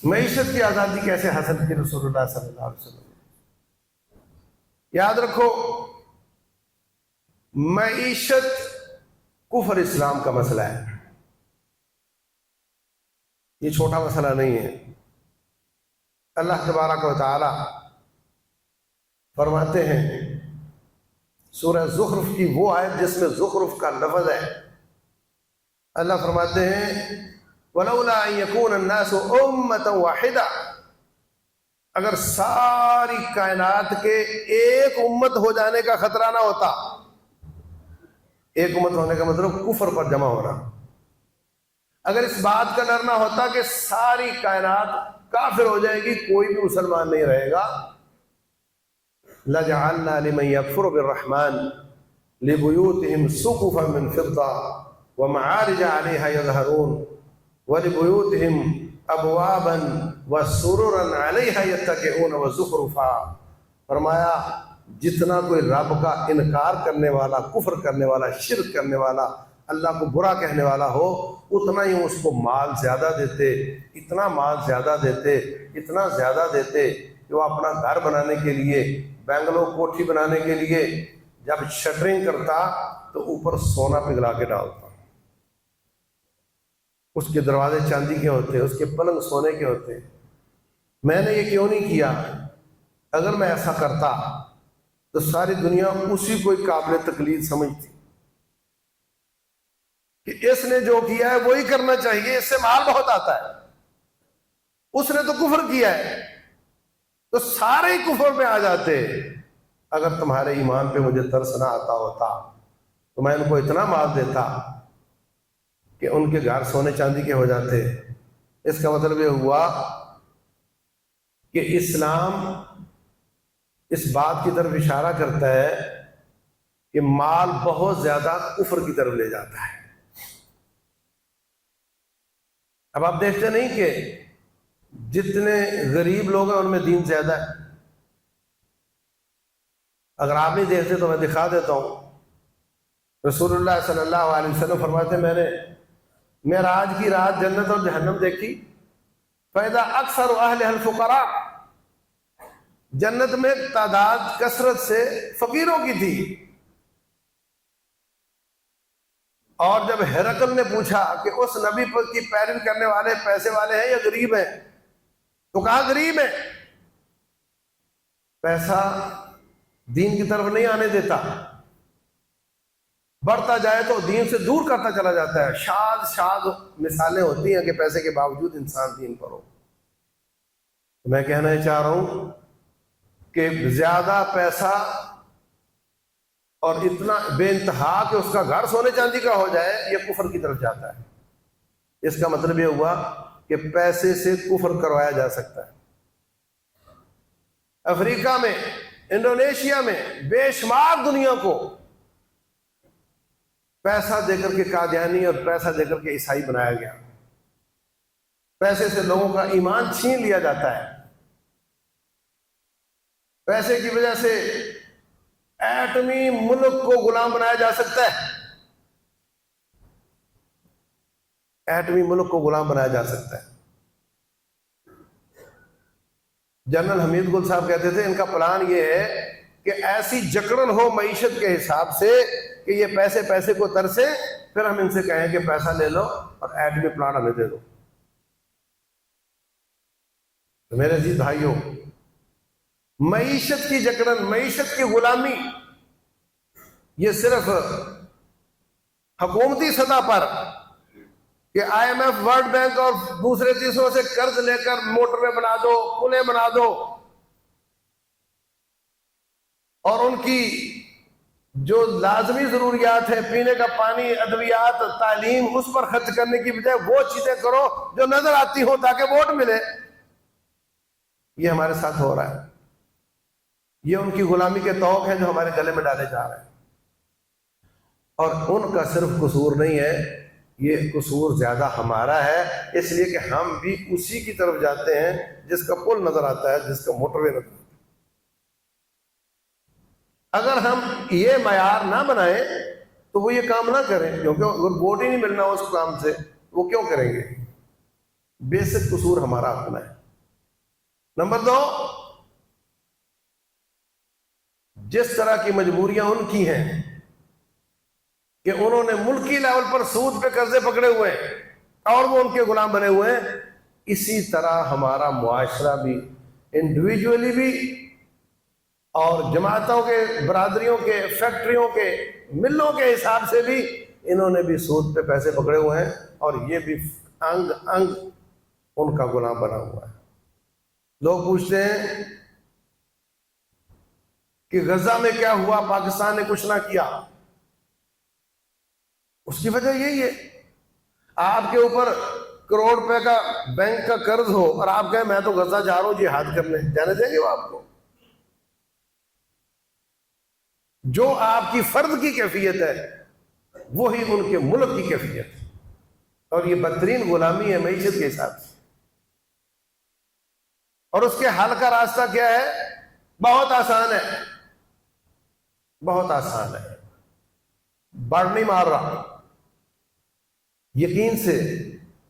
معیشت کی آزادی کیسے حاصل کی رسول اللہ صلی اللہ علیہ وسلم؟ یاد رکھو، معیشت کفر اسلام کا مسئلہ ہے، یہ چھوٹا مسئلہ نہیں ہے. اللہ تبارک و تعالی فرماتے ہیں سورہ زخرف کی وہ آیت جس میں زخرف کا لفظ ہے، اللہ فرماتے ہیں وَلَوْلَا أَن يَكُونَ النَّاسُ أُمَّةً وَاحِدَةً. اگر ساری کائنات کے ایک امت ہو جانے کا خطرہ نہ ہوتا، ایک امت ہونے کا مطلب کفر پر جمع ہونا، اگر اس بات کا ڈر نہ ہوتا کہ ساری کائنات کافر ہو جائے گی، کوئی بھی مسلمان نہیں رہے گا، لَجَعَلْنَا لِمَن يَكْفُرُ بِالرَّحْمَنِ لِبُيُوتِهِمْ سُقُفًا مِّن فِضَّةٍ وَمَعَارِجَ عَلَيْهَا يَظْهَرُونَ وَلِبُيُوتِهِمْ أَبْوَابًا وَسُرُرًا عَلَيْهَا يَتَّكِئُونَ وَزُخْرُفًا. فرمایا جتنا کوئی رب کا انکار کرنے والا، کفر کرنے والا، شرک کرنے والا، اللہ کو برا کہنے والا ہو، اتنا ہی اس کو مال زیادہ دیتے، اتنا مال زیادہ دیتے، اتنا زیادہ دیتے کہ وہ اپنا گھر بنانے کے لیے، بنگلو کوٹھی بنانے کے لیے جب شٹرنگ کرتا تو اوپر سونا پگھلا کے ڈالتا۔ اس کے دروازے چاندی کے ہوتے، اس کے پلنگ سونے کے ہوتے۔ میں نے یہ کیوں نہیں کیا؟ اگر میں ایسا کرتا تو ساری دنیا اسی کو قابل تقلید سمجھتی کہ اس نے جو کیا ہے وہی کرنا چاہیے، اس سے مال بہت آتا ہے، اس نے تو کفر کیا ہے، تو سارے ہی کفر میں آ جاتے۔ اگر تمہارے ایمان پہ مجھے ترس نہ آتا ہوتا تو میں ان کو اتنا مال دیتا کہ ان کے گھر سونے چاندی کے ہو جاتے۔ اس کا مطلب یہ ہوا کہ اسلام اس بات کی طرف اشارہ کرتا ہے کہ مال بہت زیادہ کفر کی طرف لے جاتا ہے۔ اب آپ دیکھتے نہیں کہ جتنے غریب لوگ ہیں ان میں دین زیادہ ہے؟ اگر آپ نہیں دیکھتے تو میں دکھا دیتا ہوں۔ رسول اللہ صلی اللہ علیہ وسلم فرماتے ہیں، میں نے معراج کی رات جنت اور جہنم دیکھی، فَإِذَا أَكْثَرُ أَهْلِهَا الْفُقَرَاء، جنت میں تعداد کثرت سے فقیروں کی تھی۔ اور جب ہرقل نے پوچھا کہ اس نبی پر کی پیروی کرنے والے پیسے والے ہیں یا غریب ہیں، تو کہا غریب ہیں۔ پیسہ دین کی طرف نہیں آنے دیتا، بڑھتا جائے تو دین سے دور کرتا چلا جاتا ہے۔ شاذ مثالیں ہوتی ہیں کہ پیسے کے باوجود انسان دین پر ہو۔ میں کہنا چاہ رہا ہوں کہ زیادہ پیسہ اور اتنا بے انتہا کہ اس کا گھر سونے چاندی کا ہو جائے، یہ کفر کی طرف جاتا ہے۔ اس کا مطلب یہ ہوا کہ پیسے سے کفر کروایا جا سکتا ہے۔ افریقہ میں، انڈونیشیا میں، بے شمار دنیا کو پیسہ دے کر کے قادیانی اور پیسہ دے کر کے عیسائی بنایا گیا۔ پیسے سے لوگوں کا ایمان چھین لیا جاتا ہے۔ پیسے کی وجہ سے ایٹمی ملک کو غلام بنایا جا سکتا ہے، ایٹمی ملک کو غلام بنایا جا سکتا ہے۔ جنرل حمید گل صاحب کہتے تھے ان کا پلان یہ ہے کہ ایسی جکڑن ہو معیشت کے حساب سے کہ یہ پیسے کو ترسے، پھر ہم ان سے کہیں کہ پیسہ لے لو اور ایٹمی پلانٹ ہمیں دے دو۔ تو میرے عزیز بھائیوں، معیشت کی جکڑن، معیشت کی غلامی، یہ صرف حکومتی سطح پر کہ I M F, World Bank اور دوسرے تیسروں سے قرض لے کر موٹر وے بنا دو، پلیں بنا دو، اور ان کی جو لازمی ضروریات ہے، پینے کا پانی، ادویات، تعلیم، اس پر خرچ کرنے کی بجائے وہ چیزیں کرو جو نظر آتی ہوں تاکہ ووٹ ملے۔ یہ ہمارے ساتھ ہو رہا ہے۔ یہ ان کی غلامی کے طوق ہیں جو ہمارے گلے میں ڈالے جا رہے ہیں۔ اور ان کا صرف قصور نہیں ہے، یہ قصور زیادہ ہمارا ہے، اس لیے کہ ہم بھی اسی کی طرف جاتے ہیں جس کا پل نظر آتا ہے، جس کا موٹر وے نظر آتا ہے۔ اگر ہم یہ معیار نہ بنائیں تو وہ یہ کام نہ کریں، کیونکہ اگر ووٹ ہی نہیں ملنا اس کام سے وہ کیوں کریں گے؟ بیسک قصور ہمارا اپنا ہے۔ نمبر 2، جس طرح کی مجبوریاں ان کی ہیں کہ انہوں نے ملکی لیول پر سود پہ قرضے پکڑے ہوئے ہیں اور وہ ان کے غلام بنے ہوئے ہیں، اسی طرح ہمارا معاشرہ بھی انڈیویجولی بھی اور جماعتوں کے، برادریوں کے، فیکٹریوں کے، ملوں کے حساب سے بھی انہوں نے بھی سود پہ پیسے پکڑے ہوئے ہیں، اور یہ بھی انگ انگ ان کا غلام بنا ہوا ہے۔ لوگ پوچھتے ہیں کہ غزہ میں کیا ہوا، پاکستان نے کچھ نہ کیا۔ اس کی وجہ یہی ہے، آپ کے اوپر کروڑ روپے کا بینک کا قرض ہو اور آپ کہیں میں تو غزہ جا رہا ہوں جہاد کرنے، جانے دیں گے وہ آپ کو؟ جو آپ کی فرد کی کیفیت ہے وہی ان کے ملک کی کیفیت ہے، اور یہ بدترین غلامی ہے معیشت کے حساب سے۔ اور اس کے حل کا راستہ کیا ہے؟ بہت آسان ہے۔ بہت آسان ہے، بڑھ نہیں مار رہا، یقین سے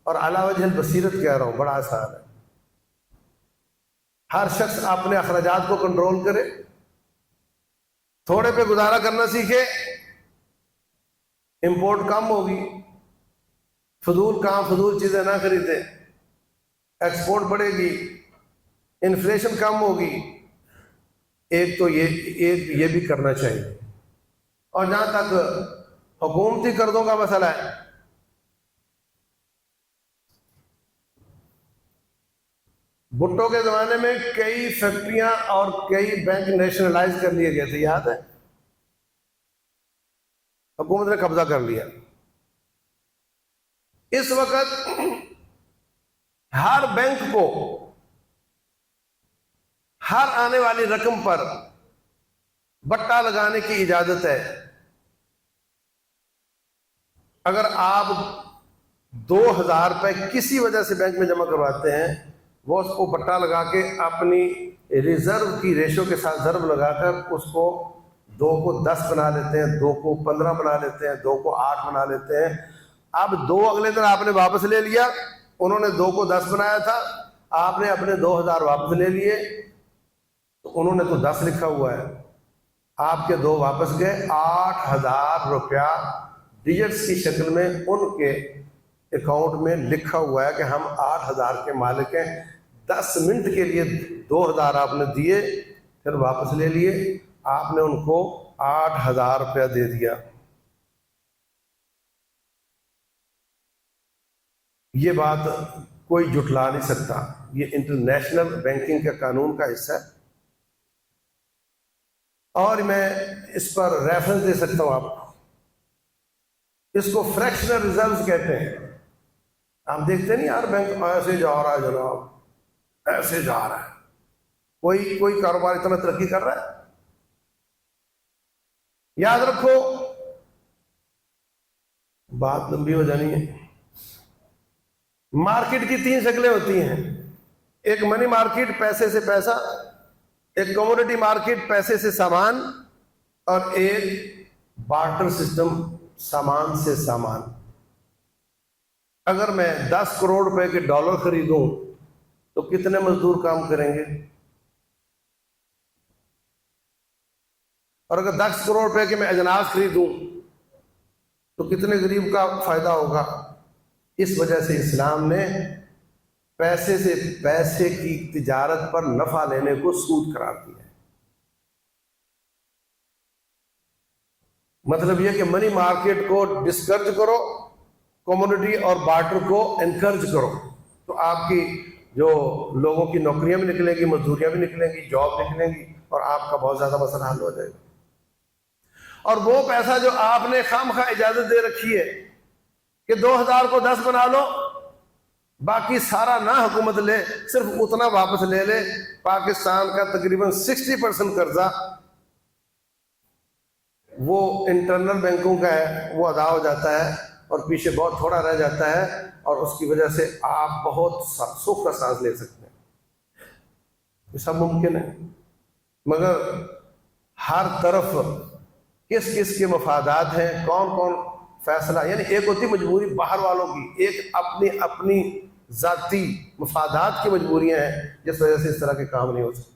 اور علی وجہ البصیرت کہہ رہا ہوں، بڑا آسان ہے۔ ہر شخص اپنے اخراجات کو کنٹرول کرے، تھوڑے پہ گزارا کرنا سیکھے، امپورٹ کم ہوگی، فضول کام فضول چیزیں نہ خریدیں، ایکسپورٹ بڑھے گی، انفلیشن کم ہوگی۔ ایک تو یہ بھی کرنا چاہیے۔ اور جہاں تک حکومتی قرضوں کا مسئلہ ہے، بھٹو کے زمانے میں کئی فیکٹریاں اور کئی بینک نیشنلائز کر لیے گئے تھے، یاد ہے؟ حکومت نے قبضہ کر لیا۔ اس وقت ہر بینک کو ہر آنے والی رقم پر بٹا لگانے کی اجازت ہے۔ اگر آپ 2000 روپے کسی وجہ سے بینک میں جمع کرواتے ہیں، وہ اس کو بٹا لگا کے اپنی ریزرو کی ریشو کے ساتھ ضرب لگا کر اس کو 2 کو 10 بنا لیتے ہیں، 2 کو 15 بنا لیتے ہیں، 2 کو 8 بنا لیتے ہیں۔ اب 2 اگلے دن آپ نے واپس لے لیا، انہوں نے 2 کو 10 بنایا تھا، آپ نے اپنے 2000 واپس لے لیے، تو انہوں نے تو 10 لکھا ہوا ہے، آپ کے 2 واپس گئے، 8000 روپیہ ڈیجٹس کی شکل میں ان کے اکاؤنٹ میں لکھا ہوا ہے کہ ہم 8000 کے مالک ہیں۔ 10 منٹ کے لیے 2000 آپ نے دیے، پھر واپس لے لیے، آپ نے ان کو 8000 روپیہ دے دیا۔ یہ بات کوئی جھٹلا نہیں سکتا، یہ انٹرنیشنل بینکنگ کے قانون کا حصہ ہے، اور میں اس پر ریفرنس دے سکتا ہوں آپ کو۔ اس کو فریکشنل ریزروز کہتے ہیں۔ ہم دیکھتے نہیں ہر بینک ایسے جا رہا ہے جناب، ایسے جا رہا ہے، کوئی کاروبار اتنا ترقی کر رہا ہے؟ یاد رکھو، بات لمبی ہو جانی ہے۔ مارکیٹ کی 3 شکلیں ہوتی ہیں، ایک منی مارکیٹ پیسے سے پیسہ، ایک کموڈیٹی مارکیٹ پیسے سے سامان، اور ایک بارٹر سسٹم سامان سے سامان۔ اگر میں 10 کروڑ روپے کے ڈالر خریدوں تو کتنے مزدور کام کریں گے؟ اور اگر 10 کروڑ روپے کے میں اجناس خریدوں تو کتنے غریب کا فائدہ ہوگا؟ اس وجہ سے اسلام نے پیسے سے پیسے کی تجارت پر نفع لینے کو سود قرار دیا ہے۔ مطلب یہ کہ منی مارکیٹ کو ڈسکرج کرو، کمیونٹی اور بارٹر کو انکرج کرو، تو آپ کی جو لوگوں کی نوکریاں بھی نکلیں گی، مزدوریاں بھی نکلیں گی، جاب نکلیں گی، اور آپ کا بہت زیادہ مسئلہ حل ہو جائے گا۔ اور وہ پیسہ جو آپ نے خواہ اجازت دے رکھی ہے کہ 2000 کو 10 بنا لو، باقی سارا نہ حکومت لے، صرف اتنا واپس لے لے۔ پاکستان کا تقریباً 60% قرضہ وہ انٹرنل بینکوں کا ہے، وہ ادا ہو جاتا ہے، اور پیچھے بہت تھوڑا رہ جاتا ہے، اور اس کی وجہ سے آپ بہت سکھ کا سانس لے سکتے ہیں۔ یہ سب ممکن ہے، مگر ہر طرف کس کس کے مفادات ہیں، کون کون فیصلہ، یعنی ایک ہوتی مجبوری باہر والوں کی، ایک اپنی ذاتی مفادات کی مجبوریاں ہیں، جس وجہ سے اس طرح کے کام نہیں ہو سکتے۔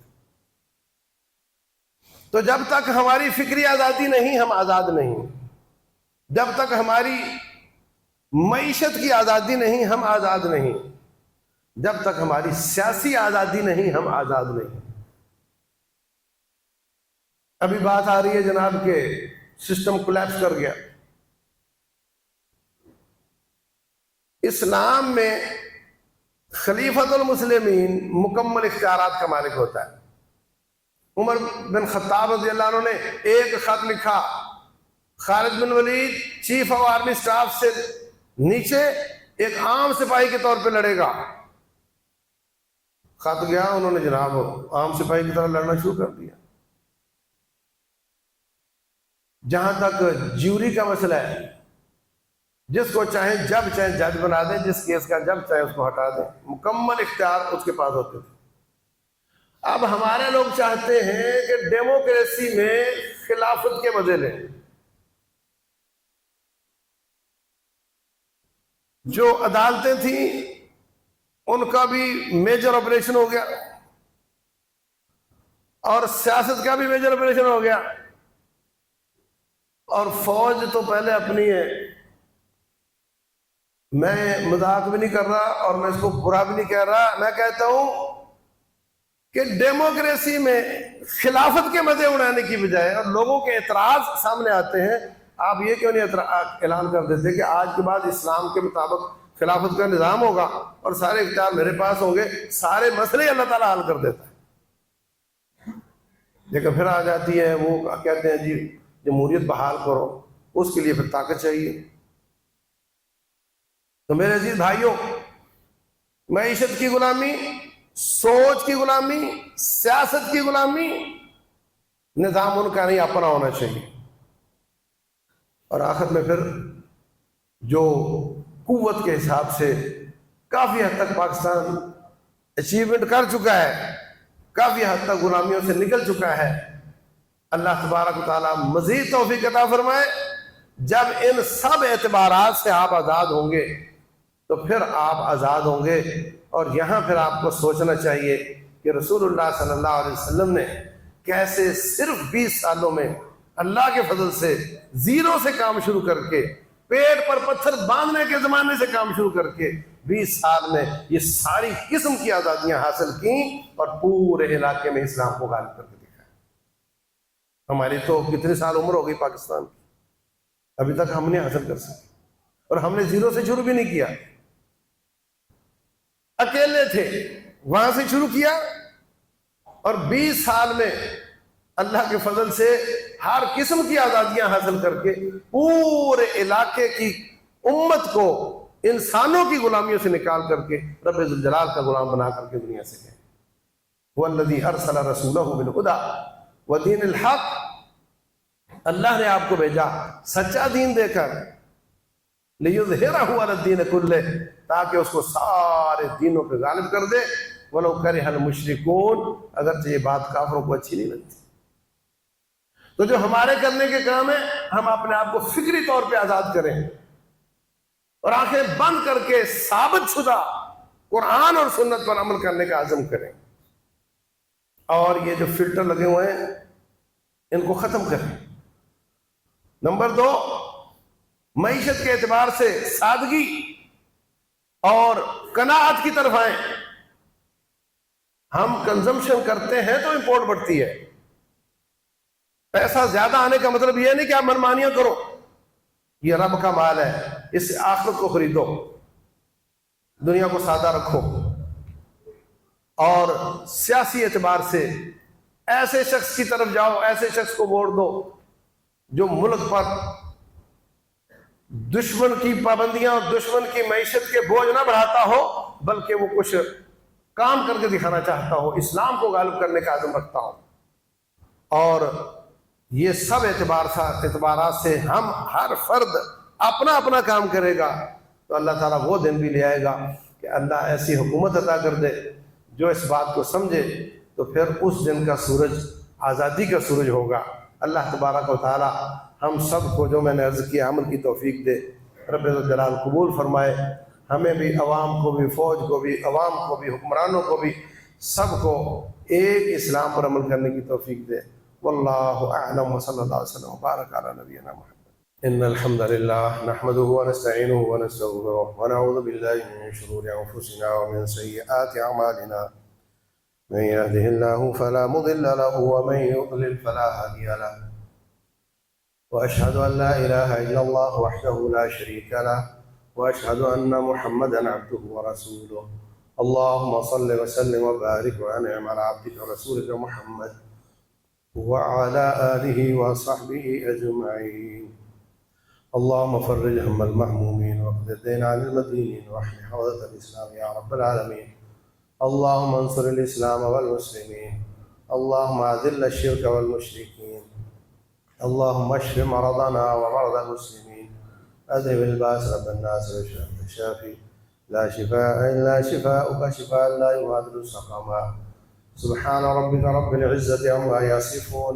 تو جب تک ہماری فکری آزادی نہیں، ہم آزاد نہیں۔ جب تک ہماری معیشت کی آزادی نہیں، ہم آزاد نہیں۔ جب تک ہماری سیاسی آزادی نہیں، ہم آزاد نہیں۔ ابھی بات آ رہی ہے جناب کہ سسٹم کولیپس کر گیا۔ اسلام میں خلیفۃ المسلمین مکمل اختیارات کا مالک ہوتا ہے۔ عمر بن خطاب رضی اللہ عنہ نے ایک خط لکھا، خالد بن ولید چیف آف آرمی سٹاف سے نیچے ایک عام سپاہی کے طور پہ لڑے گا۔ خط گیا، انہوں نے جناب عام سپاہی کی طرح لڑنا شروع کر دیا۔ جہاں تک جیوری کا مسئلہ ہے، جس کو چاہیں جب چاہیں جج بنا دیں، جس کیس کا جب چاہیں اس کو ہٹا دیں، مکمل اختیار اس کے پاس ہوتے تھے۔ اب ہمارے لوگ چاہتے ہیں کہ ڈیموکریسی میں خلافت کے مزے لیں. جو عدالتیں تھیں ان کا بھی میجر آپریشن ہو گیا اور سیاست کا بھی میجر آپریشن ہو گیا. اور فوج تو پہلے اپنی ہے. میں مذاق بھی نہیں کر رہا اور میں اس کو برا بھی نہیں کہہ رہا. میں کہتا ہوں کہ ڈیموکریسی میں خلافت کے مزے اڑانے کی بجائے اور لوگوں کے اعتراض سامنے آتے ہیں، آپ یہ کیوں نہیں اعلان کر دیتے کہ آج کے بعد اسلام کے مطابق خلافت کا نظام ہوگا اور سارے اختیار میرے پاس ہوں گے، سارے مسئلے اللہ تعالیٰ حل کر دیتا ہے. لیکن پھر آ جاتی ہے وہ کہتے ہیں جی جمہوریت بحال کرو، اس کے لیے پھر طاقت چاہیے. تو میرے عزیز بھائیوں، معیشت کی غلامی، سوچ کی غلامی، سیاست کی غلامی، نظام ان کا نہیں اپنا ہونا چاہیے. اور آخر میں پھر جو قوت کے حساب سے کافی حد تک پاکستان اچیومنٹ کر چکا ہے، کافی حد تک غلامیوں سے نکل چکا ہے. اللہ تبارک و تعالیٰ مزید توفیق عطا فرمائے. جب ان سب اعتبارات سے آپ آزاد ہوں گے تو پھر آپ آزاد ہوں گے. اور یہاں پھر آپ کو سوچنا چاہیے کہ رسول اللہ صلی اللہ علیہ وسلم نے کیسے صرف 20 سالوں میں اللہ کے فضل سے زیرو سے کام شروع کر کے، پیٹ پر پتھر باندھنے کے زمانے سے کام شروع کر کے 20 سال میں یہ ساری قسم کی آزادیاں حاصل کی اور پورے علاقے میں اسلام کو غالب کر کے دکھایا. ہماری تو کتنے سال عمر ہو گئی پاکستان کی، ابھی تک ہم نے حاصل کر سکے. اور ہم نے زیرو سے شروع بھی نہیں کیا، اکیلے تھے، وہاں سے شروع کیا اور 20 سال میں اللہ کے فضل سے ہر قسم کی آزادیاں حاصل کر کے پورے علاقے کی امت کو انسانوں کی غلامیوں سے نکال کر کے رب ذوالجلال کا غلام بنا کر کے دنیا سے گئے. وَالَّذِي أَرْسَلَ رَسُولَهُ بِالْهُدَىٰ وَدِينِ الْحَقِّ، اللہ نے آپ کو بھیجا سچا دین دے کر، لِيُظْهِرَهُ عَلَى الدِّينِ كُلِّهِ، تاکہ اس کو سارے دینوں پہ غالب کر دے. وَلَوْ كَرِهَ الْمُشْرِكُونَ، اگرچہ یہ بات کافروں کو اچھی نہیں لگتی. تو جو ہمارے کرنے کے کام ہیں، ہم اپنے آپ کو فکری طور پہ آزاد کریں اور آنکھیں بند کر کے ثابت شدہ قرآن اور سنت پر عمل کرنے کا عزم کریں. اور یہ جو فلٹر لگے ہوئے ہیں ان کو ختم کریں. نمبر 2، معیشت کے اعتبار سے سادگی اور قناعت کی طرف آئیں. ہم کنزمپشن کرتے ہیں تو امپورٹ بڑھتی ہے. پیسہ زیادہ آنے کا مطلب یہ نہیں کہ آپ منمانیاں کرو، یہ رب کا مال ہے، اس سے آخرت کو خریدو، دنیا کو سادہ رکھو. اور سیاسی اعتبار سے ایسے شخص کی طرف جاؤ، ایسے شخص کو ووٹ دو جو ملک پر دشمن کی پابندیاں اور دشمن کی معیشت کے بوجھ نہ بڑھاتا ہو، بلکہ وہ کچھ کام کر کے دکھانا چاہتا ہو، اسلام کو غالب کرنے کا عزم رکھتا ہو. اور یہ سب اعتبارات سے ہم ہر فرد اپنا اپنا کام کرے گا تو اللہ تعالیٰ وہ دن بھی لے آئے گا کہ اللہ ایسی حکومت عطا کر دے جو اس بات کو سمجھے، تو پھر اس دن کا سورج آزادی کا سورج ہوگا. اللہ تبارک و تعالیٰ ہم سب کو جو میں نے عرض کیا عمل کی توفیق دے. رب الجلال قبول فرمائے. ہمیں بھی، عوام کو بھی، فوج کو بھی، عوام کو بھی، حکمرانوں کو بھی، سب کو ایک اسلام پر عمل کرنے کی توفیق دے. واللہ اعلم وصلی اللہ علیہ وسلم وبارک علی نبینا محمد. ان الحمد للہ نحمده ونستعینه ونستغفره ونعوذ باللہ من شرور انفسنا ومن سیئات اعمالنا. من يهده الله فلا مضل له ومن يضلل فلا هادي له. واشهد ان لا اله الا الله وحده لا شريك له واشهد ان محمدا عبده ورسوله. اللهم صل وسلم وبارك وانعم على عبدك ورسولك محمد وعلى آله وصحبه أجمعين. اللهم فرج هم المهمومين واقض الدين عن المدينين واحمي حوزة الإسلام يا رب العالمين. اللهم انصر الإسلام والمسلمين. اللهم أذل الشرك والمشركين. اللهم اشف مرضنا ومرضى المسلمين. أذهب الباس رب الناس واشف أنت الشافي لا شفاء إلا شفاؤك شفاء لا يغادر سقما. سبحان ربك رب العزة عما يصفون